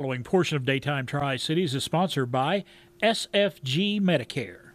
Following portion of Daytime Tri-Cities is sponsored by SFG Medicare.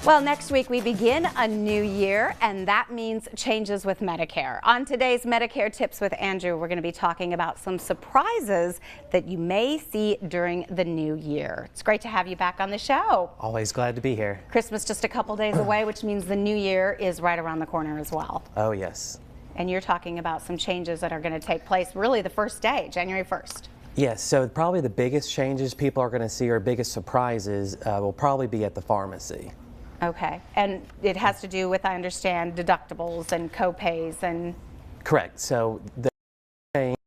Well, next week we begin a new year, and that means changes with Medicare. On today's Medicare Tips with Andrew, we're going to be talking about some surprises that you may see during the new year. It's great to have you back on the show. Always glad to be here. Christmas just a couple days away, which means the new year is right around the corner as well. Oh, yes. And you're talking about some changes that are going to take place really the first day, January 1st. Yes, so probably the biggest changes people are going to see, or biggest surprises, will probably be at the pharmacy. Okay, and it has to do with, I understand, deductibles and co-pays and... Correct. So the change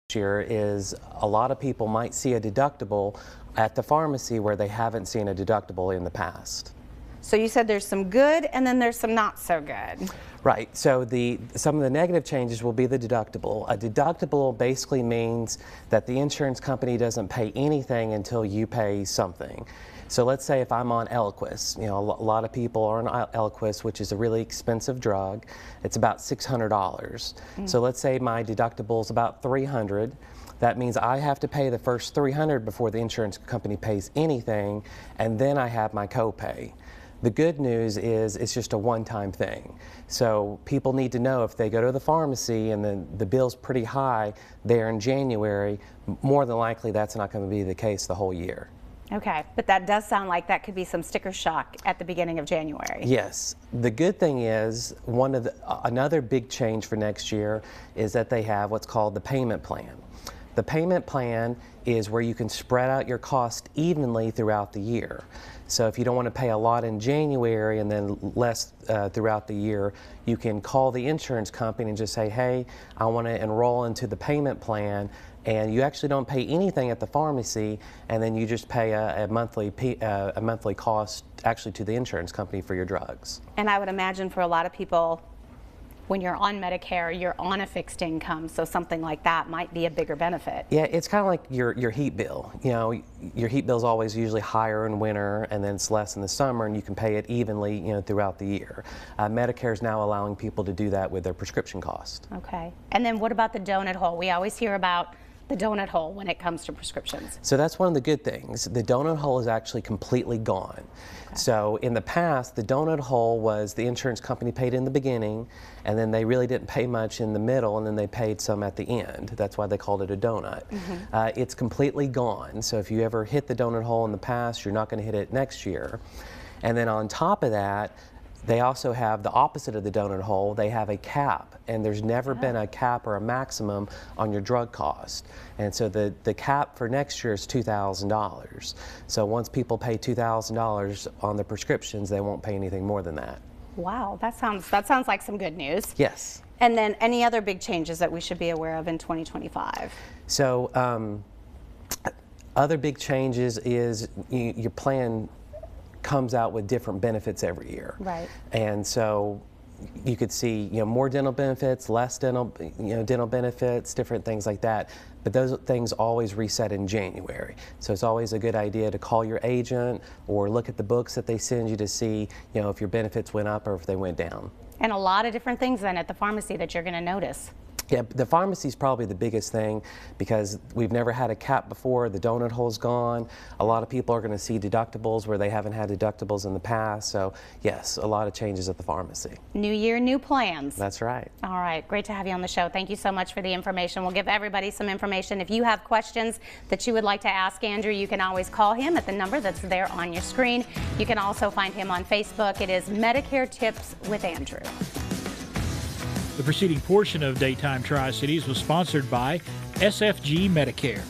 this year is a lot of people might see a deductible at the pharmacy where they haven't seen a deductible in the past. So you said there's some good and then there's some not so good. Right. So some of the negative changes will be the deductible. A deductible basically means that the insurance company doesn't pay anything until you pay something. So let's say if I'm on Eliquis, a lot of people are on Eliquis, which is a really expensive drug. It's about $600. So let's say my deductible is about $300. That means I have to pay the first $300 before the insurance company pays anything, and then I have my copay. The good news is it's just a one-time thing. So people need to know if they go to the pharmacy and the bill's pretty high there in January, more than likely that's not going to be the case the whole year. Okay, but that does sound like that could be some sticker shock at the beginning of January. Yes. The good thing is, another big change for next year is that they have what's called the payment plan. The payment plan is where you can spread out your cost evenly throughout the year. So if you don't want to pay a lot in January and then less throughout the year, you can call the insurance company and just say, hey, I want to enroll into the payment plan, and you actually don't pay anything at the pharmacy, and then you just pay a monthly cost actually to the insurance company for your drugs. And I would imagine for a lot of people, when you're on Medicare, you're on a fixed income, so something like that might be a bigger benefit. Yeah, it's kind of like your heat bill. Your heat bill is always usually higher in winter, and then it's less in the summer, and you can pay it evenly, throughout the year. Medicare is now allowing people to do that with their prescription cost. Okay. And then what about the donut hole? We always hear about the donut hole when it comes to prescriptions. So that's one of the good things. The donut hole is actually completely gone. Okay. So in the past, the donut hole was the insurance company paid in the beginning, and then they really didn't pay much in the middle, and then they paid some at the end. That's why they called it a donut. It's completely gone. So if you ever hit the donut hole in the past, you're not going to hit it next year. And then on top of that, they also have the opposite of the donut hole. They have a cap, and there's never been a cap or a maximum on your drug cost. And so the cap for next year is $2,000. So once people pay $2,000 on their prescriptions, they won't pay anything more than that. Wow, that sounds like some good news. Yes. And then any other big changes that we should be aware of in 2025? So other big changes is your plan comes out with different benefits every year. Right. And so you could see, more dental benefits, less dental benefits, different things like that. But those things always reset in January. So it's always a good idea to call your agent or look at the books that they send you to see, if your benefits went up or if they went down. And a lot of different things then at the pharmacy that you're going to notice. Yeah, the pharmacy is probably the biggest thing because we've never had a cap before. The donut hole's gone. A lot of people are going to see deductibles where they haven't had deductibles in the past. So yes, a lot of changes at the pharmacy. New year, new plans. That's right. All right, great to have you on the show. Thank you so much for the information. We'll give everybody some information. If you have questions that you would like to ask Andrew, you can always call him at the number that's there on your screen. You can also find him on Facebook. It is Medicare Tips with Andrew. The preceding portion of Daytime Tri-Cities was sponsored by SFG Medicare.